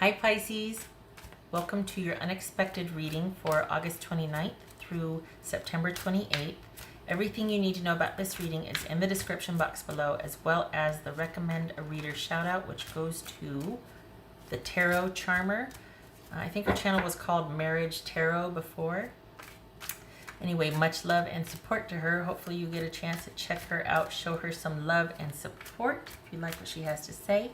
Hi Pisces, welcome to your unexpected reading for August 29th through September 28th. Everything you need to know about this reading is in the description box below, as well as the recommend a reader shout out, which goes to the Tarot Charmer. I think her channel was called Marriage Tarot before. Anyway, much love and support to her. Hopefully you get a chance to check her out, show her some love and support if you like what she has to say.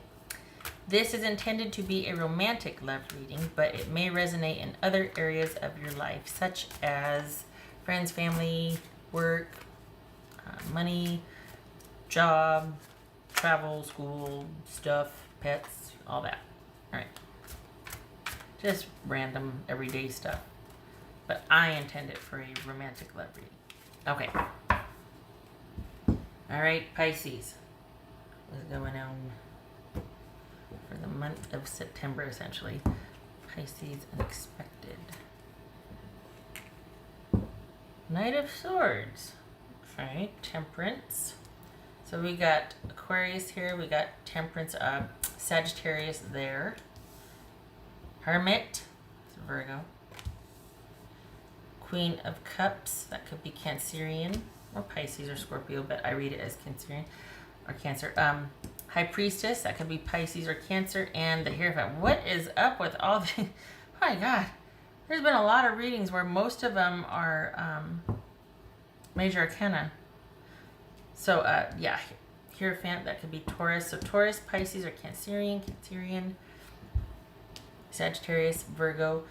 This is intended to be a romantic love reading, but it may resonate in other areas of your life, such as friends, family, work, money, job, travel, school, stuff, pets, all that. All right. Just random, everyday stuff. But I intend it for a romantic love reading. Okay. All right, Pisces. What's going on for the month of September, essentially? Pisces unexpected. Knight of Swords. Okay, Temperance. So we got Aquarius here. We got Temperance, Sagittarius there. Hermit. It's Virgo. Queen of Cups. That could be Cancerian or Pisces or Scorpio, but I read it as Cancerian or Cancer. High Priestess, that could be Pisces or Cancer, and the Hierophant. What is up with all the... Oh my God. There's been a lot of readings where most of them are major arcana. So, yeah, Hierophant, that could be Taurus. So Taurus, Pisces, or Cancerian, Sagittarius, Virgo.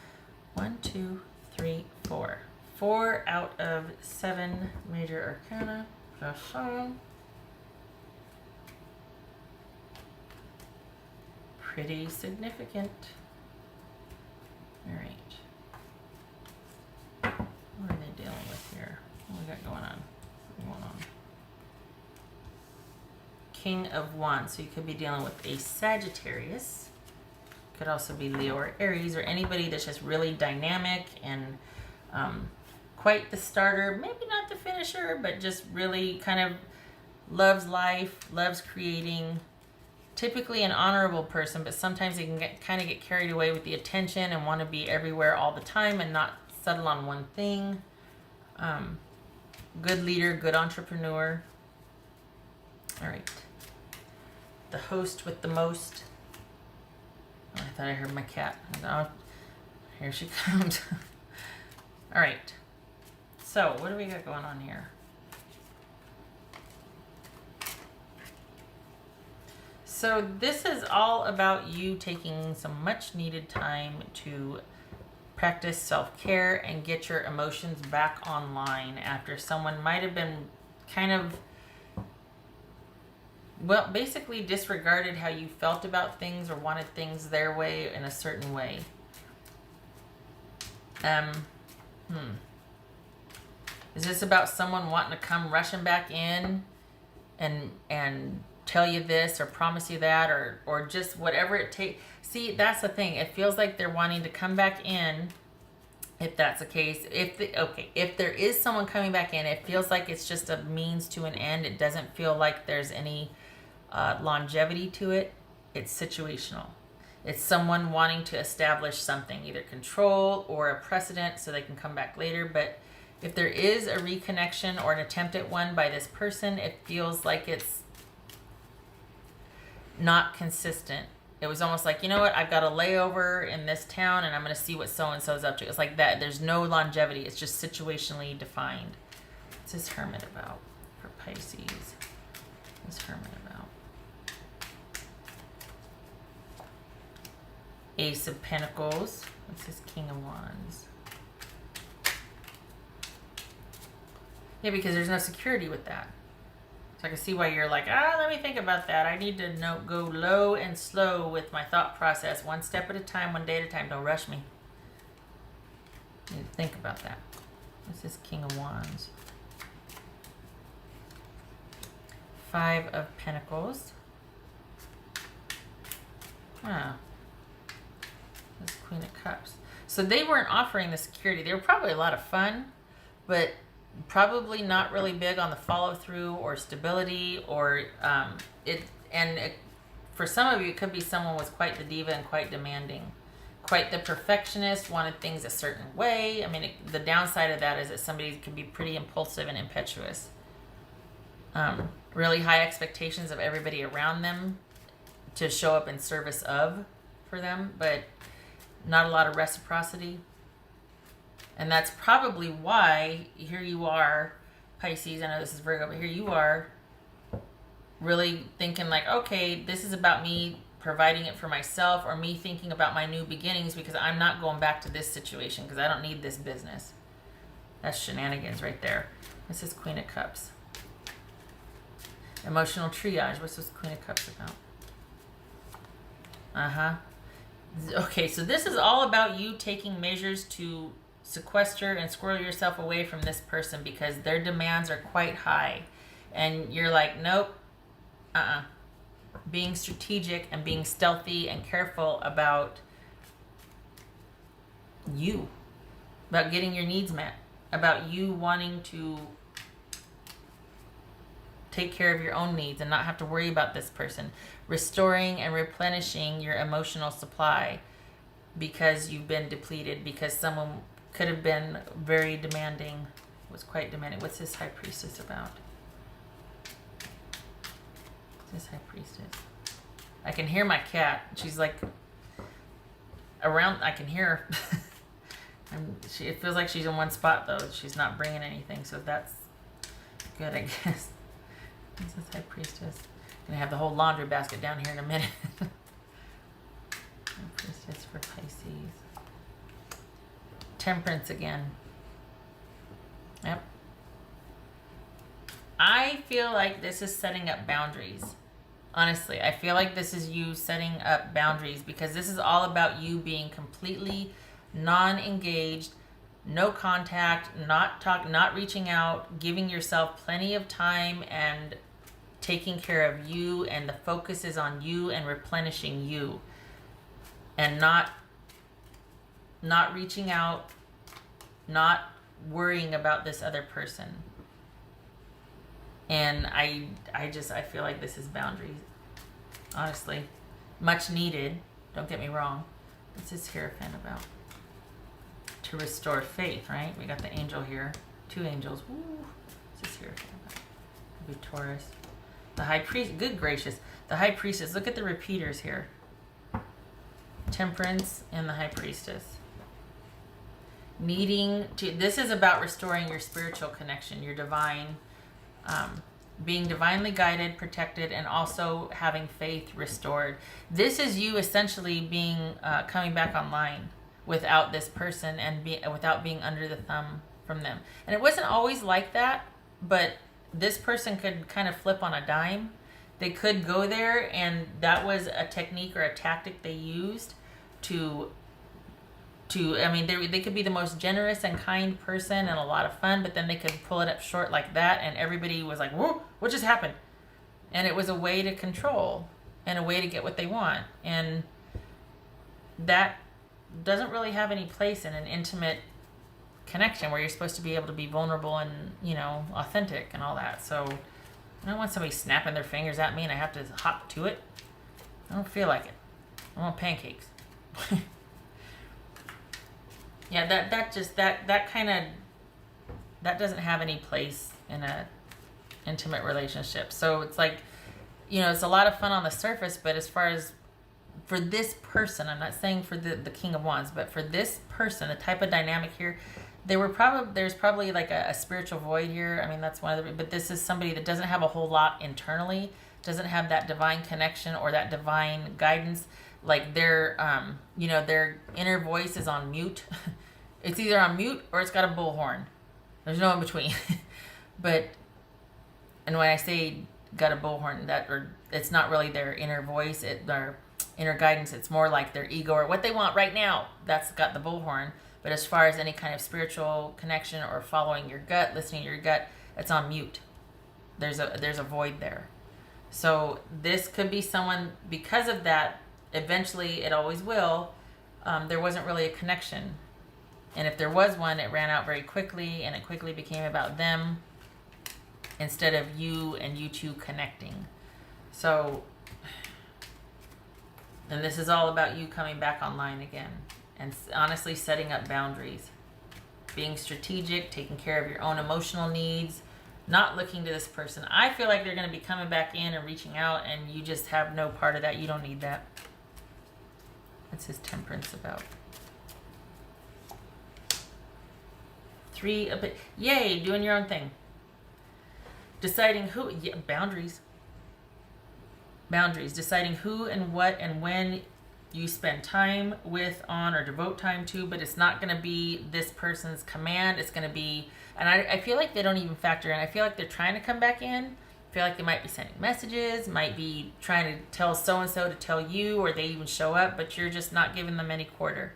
1, 2, 3, 4. 4 out of 7 major arcana. Just so. Pretty significant. All right. What are they dealing with here? What we got going on? King of Wands. So you could be dealing with a Sagittarius. Could also be Leo or Aries, or anybody that's just really dynamic and quite the starter. Maybe not the finisher, but just really kind of loves life, loves creating. Typically an honorable person, but sometimes they can kind of get carried away with the attention and want to be everywhere all the time and not settle on one thing. Good leader, good entrepreneur. All right. The host with the most. Oh, I thought I heard my cat. Oh, here she comes. All right. So what do we got going on here? So this is all about you taking some much needed time to practice self-care and get your emotions back online after someone might have been kind of, well, basically disregarded how you felt about things or wanted things their way in a certain way. Is this about someone wanting to come rushing back in and tell you this or promise you that or just whatever it takes? See, that's the thing. It feels like they're wanting to come back in. If that's the case, if there is someone coming back in, it feels like it's just a means to an end. It doesn't feel like there's any longevity to it. It's situational. It's someone wanting to establish something, either control or a precedent so they can come back later. But if there is a reconnection or an attempt at one by this person, it feels like it's not consistent. It was almost like, you know what, I've got a layover in this town and I'm going to see what so-and-so's up to. It's like that. There's no longevity. It's just situationally defined. What's this Hermit about for Pisces? What's Hermit about? Ace of Pentacles. What's this King of Wands? Yeah, because there's no security with that. So I can see why you're like, let me think about that. I need to go low and slow with my thought process. One step at a time, one day at a time. Don't rush me. I need to think about that. This is King of Wands. 5 of Pentacles. Huh. This Queen of Cups. So they weren't offering the security. They were probably a lot of fun, but probably not really big on the follow through or stability or for some of you, it could be someone was quite the diva and quite demanding, quite the perfectionist, wanted things a certain way. I mean, the downside of that is that somebody can be pretty impulsive and impetuous. Really high expectations of everybody around them to show up in service of for them, but not a lot of reciprocity. And that's probably why here you are, Pisces, I know this is Virgo, but here you are really thinking like, okay, this is about me providing it for myself, or me thinking about my new beginnings, because I'm not going back to this situation because I don't need this business. That's shenanigans right there. This is Queen of Cups. Emotional triage. What's this Queen of Cups about? Okay, so this is all about you taking measures to sequester and squirrel yourself away from this person because their demands are quite high. And you're like, nope, being strategic and being stealthy and careful about you, about getting your needs met, about you wanting to take care of your own needs and not have to worry about this person, restoring and replenishing your emotional supply because you've been depleted, because someone could have been very demanding, was quite demanding. What's this High Priestess about? What's this High Priestess? I can hear my cat. She's like around. I can hear her. It feels like she's in one spot though. She's not bringing anything, so that's good, I guess. What's this High Priestess? Gonna have the whole laundry basket down here in a minute. High Priestess for Pisces. Temperance again. Yep. I feel like this is setting up boundaries. Honestly, I feel like this is you setting up boundaries because this is all about you being completely non-engaged, no contact, not reaching out, giving yourself plenty of time and taking care of you, and the focus is on you and replenishing you, and not reaching out, not worrying about this other person. And I feel like this is boundaries. Honestly, much needed. Don't get me wrong. What's this Hierophant about? To restore faith, right? We got the angel here. 2 angels. Woo. What's this Hierophant about? Could be Taurus. The High Priest. Good gracious. The High Priestess. Look at the repeaters here. Temperance and the High Priestess. This is about restoring your spiritual connection, your divine, being divinely guided, protected, and also having faith restored. This is you essentially being coming back online without this person and without being under the thumb from them. And it wasn't always like that, but this person could kind of flip on a dime. They could go there, and that was a technique or a tactic they used to I mean, they could be the most generous and kind person and a lot of fun, but then they could pull it up short like that, and everybody was like, whoa, what just happened? And it was a way to control and a way to get what they want. And that doesn't really have any place in an intimate connection where you're supposed to be able to be vulnerable and, authentic and all that. So I don't want somebody snapping their fingers at me and I have to hop to it. I don't feel like it. I want pancakes. Yeah, that doesn't have any place in a intimate relationship. So it's like, it's a lot of fun on the surface, but as far as for this person, I'm not saying for the King of Wands, but for this person, the type of dynamic here, there's probably like a spiritual void here. I mean, that's one of the, but this is somebody that doesn't have a whole lot internally, doesn't have that divine connection or that divine guidance. Like their inner voice is on mute. It's either on mute or it's got a bullhorn. There's no in between. And when I say got a bullhorn, it's not really their inner voice, their inner guidance. It's more like their ego or what they want right now. That's got the bullhorn. But as far as any kind of spiritual connection or following your gut, listening to your gut, it's on mute. There's a void there. So this could be someone, because of that, eventually it always will, there wasn't really a connection. And if there was one, it ran out very quickly, and it quickly became about them instead of you and you two connecting. So And this is all about you coming back online again. And honestly setting up boundaries. Being strategic, taking care of your own emotional needs, not looking to this person. I feel like they're going to be coming back in and reaching out, and you just have no part of that. You don't need that. What's his temperance about? 3, but yay, doing your own thing. Deciding who, yeah, boundaries. Boundaries. Deciding who and what and when you spend time with, on, or devote time to, but it's not going to be this person's command. It's going to be, and I feel like they don't even factor in. I feel like they're trying to come back in. I feel like they might be sending messages, might be trying to tell so-and-so to tell you, or they even show up, but you're just not giving them any quarter.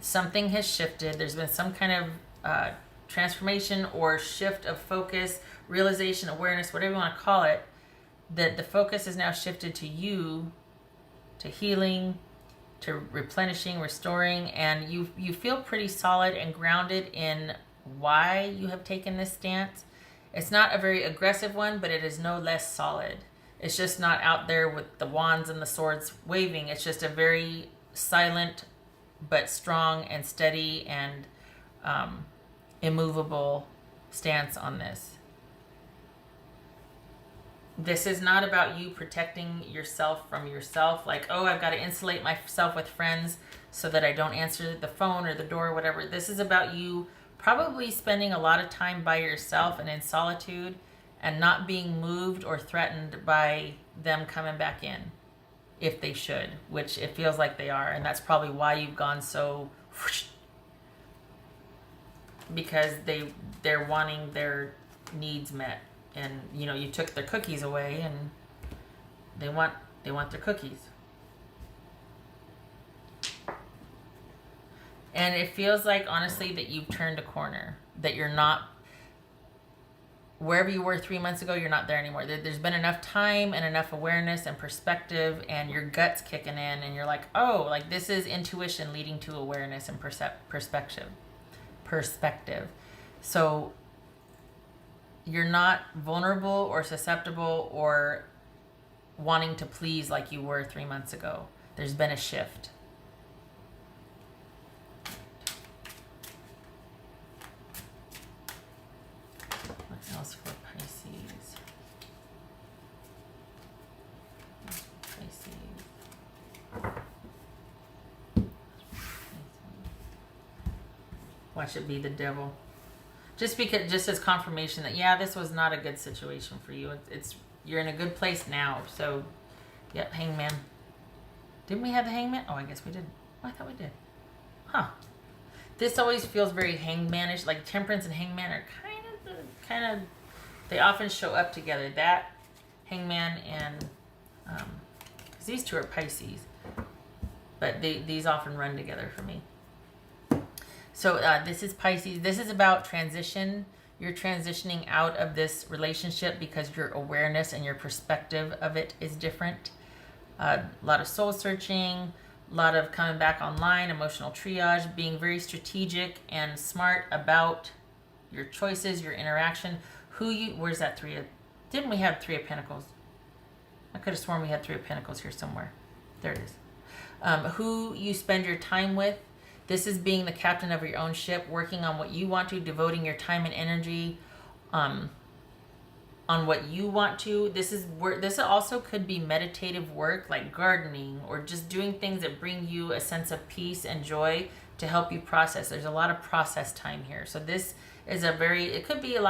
Something has shifted. There's been some kind of transformation or shift of focus, realization, awareness, whatever you want to call it, that the focus is now shifted to you, to healing, to replenishing, restoring, and you feel pretty solid and grounded in why you have taken this stance. It's not a very aggressive one, but it is no less solid. It's just not out there with the wands and the swords waving. It's just a very silent but strong and steady and immovable stance on this. This is not about you protecting yourself from yourself. Like, oh, I've got to insulate myself with friends so that I don't answer the phone or the door or whatever. This is about you probably spending a lot of time by yourself and in solitude and not being moved or threatened by them coming back in, if they should, which it feels like they are. And that's probably why you've gone so whoosh, because they're wanting their needs met. And, you know, you took their cookies away and they want their cookies. And it feels like, honestly, that you've turned a corner. That you're not, wherever you were 3 months ago, you're not there anymore. There's been enough time and enough awareness and perspective, and your gut's kicking in, and you're like, oh, like this is intuition leading to awareness and perspective. So you're not vulnerable or susceptible or wanting to please like you were 3 months ago. There's been a shift. What else for Pisces? Watch it be the devil. Just as confirmation that, yeah, this was not a good situation for you. It's you're in a good place now. So, yep, Hangman. Didn't we have the Hangman? Oh, I guess we didn't. Oh, I thought we did. Huh. This always feels very Hangmanish. Like Temperance and Hangman are kind of. They often show up together. That Hangman and because these two are Pisces, but these often run together for me. So this is Pisces. This is about transition. You're transitioning out of this relationship because your awareness and your perspective of it is different. A lot of soul searching, a lot of coming back online, emotional triage, being very strategic and smart about your choices, your interaction. Where's that didn't we have 3 of Pentacles? I could have sworn we had 3 of Pentacles here somewhere. There it is. Who you spend your time with. This is being the captain of your own ship, working on what you want to, devoting your time and energy on what you want to. This also could be meditative work, like gardening or just doing things that bring you a sense of peace and joy to help you process. There's a lot of process time here. So this is it could be a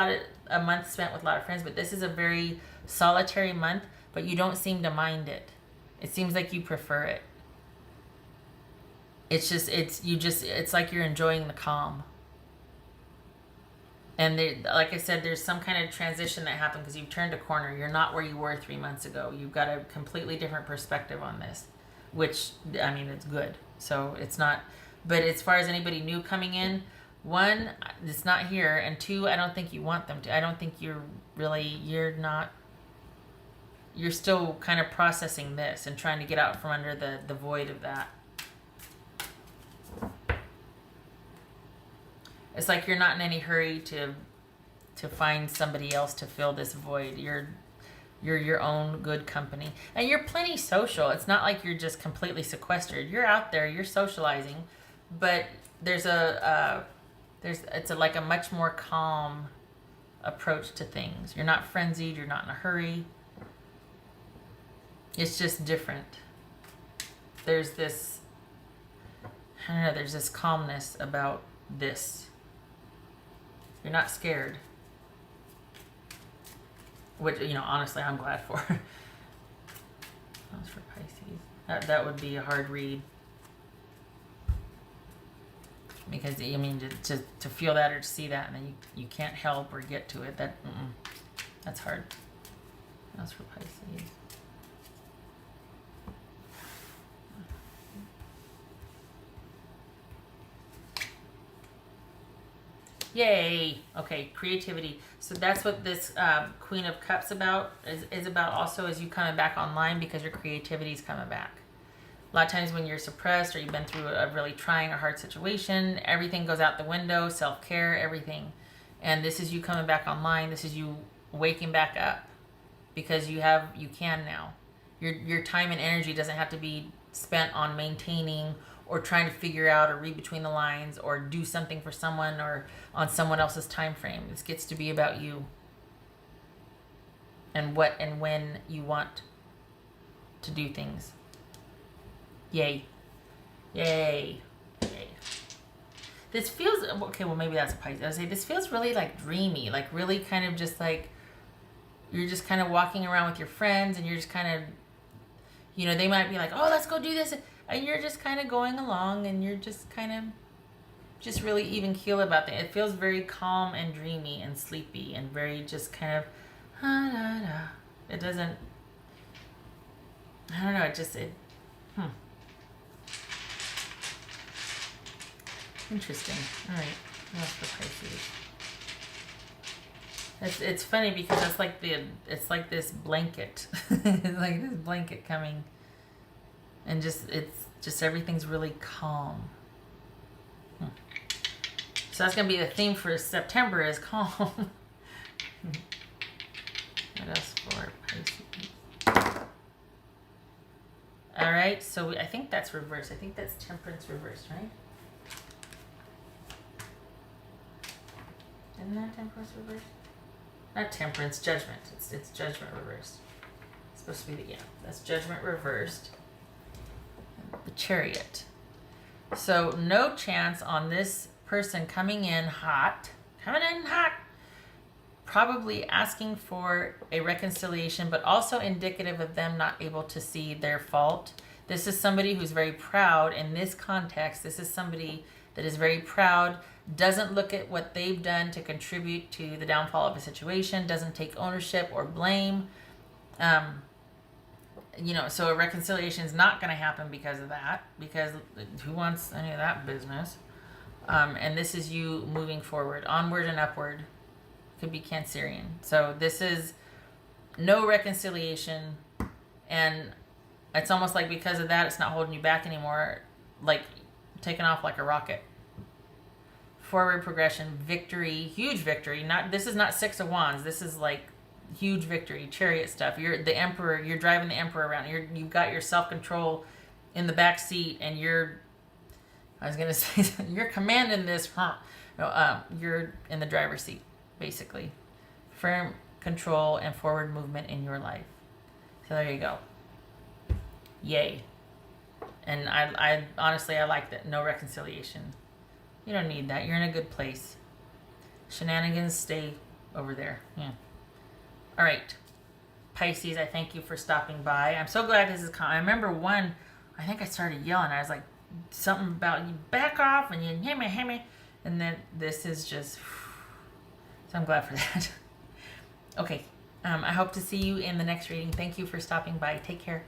month spent with a lot of friends, but this is a very solitary month, but you don't seem to mind it. It seems like you prefer it. It's like you're enjoying the calm. And like I said, there's some kind of transition that happened because you've turned a corner. You're not where you were 3 months ago. You've got a completely different perspective on this, which, I mean, it's good. So it's not, but as far as anybody new coming in, 1, it's not here. And 2, I don't think you want them to. I don't think you're still kind of processing this and trying to get out from under the void of that. It's like you're not in any hurry to find somebody else to fill this void. You're your own good company. And you're plenty social. It's not like you're just completely sequestered. You're out there, you're socializing, but there's like a much more calm approach to things. You're not frenzied, you're not in a hurry. It's just different. There's this, I don't know, there's this calmness about this. You're not scared. Which, honestly, I'm glad for. That's for Pisces. That would be a hard read. Because, to feel that or to see that, and then you can't help or get to it. That's hard. That's for Pisces. Yay! Okay, creativity. So that's what this Queen of Cups is about also, is you coming back online because your creativity is coming back. A lot of times when you're suppressed or you've been through a really trying or hard situation, everything goes out the window, self-care, everything. And this is you coming back online. This is you waking back up because you can now. Your time and energy doesn't have to be spent on maintaining or trying to figure out or read between the lines or do something for someone or on someone else's time frame. This gets to be about you and what and when you want to do things. Yay. Yay. Yay. This feels, okay, well maybe that's a Pisces. I would say this feels really like dreamy, like really kind of just like you're just kind of walking around with your friends and you're just kind of, they might be like, oh, let's go do this. And you're just kind of going along and you're just kind of just really even keel about that. It feels very calm and dreamy and sleepy and very just kind of, it doesn't, I don't know, Interesting. All right, that's for Pisces. It's funny because it's like this blanket, it's like this blanket coming, and just everything's really calm. So that's gonna be the theme for September is calm. What else for Pisces? All right, so I think that's reversed. I think that's Temperance reversed, right? Isn't that Temperance reversed? Not Temperance, Judgment. It's Judgment reversed. It's supposed to be that's Judgment reversed. The Chariot. So no chance on this person coming in hot. Probably asking for a reconciliation, but also indicative of them not able to see their fault. This is somebody who's very proud in this context. This is somebody that is very proud, doesn't look at what they've done to contribute to the downfall of a situation, doesn't take ownership or blame. So a reconciliation is not going to happen because of that, because who wants any of that business? And this is you moving forward, onward and upward. Could be Cancerian. So this is no reconciliation, and it's almost like because of that, it's not holding you back anymore, like taking off like a rocket. Forward progression, victory, huge victory. This is not Six of Wands. This is like huge victory, Chariot stuff. You're the Emperor. You're driving the Emperor around. You've got your self-control in the back seat, and you're commanding this. You're in the driver's seat, basically. Firm control and forward movement in your life. So there you go. Yay. And I honestly, I like that. No reconciliation. You don't need that. You're in a good place. Shenanigans, stay over there. Yeah. All right. Pisces, I thank you for stopping by. I'm so glad this is I remember I think I started yelling. I was like, something about you back off and you hit me. And then this is just, so I'm glad for that. Okay. I hope to see you in the next reading. Thank you for stopping by. Take care.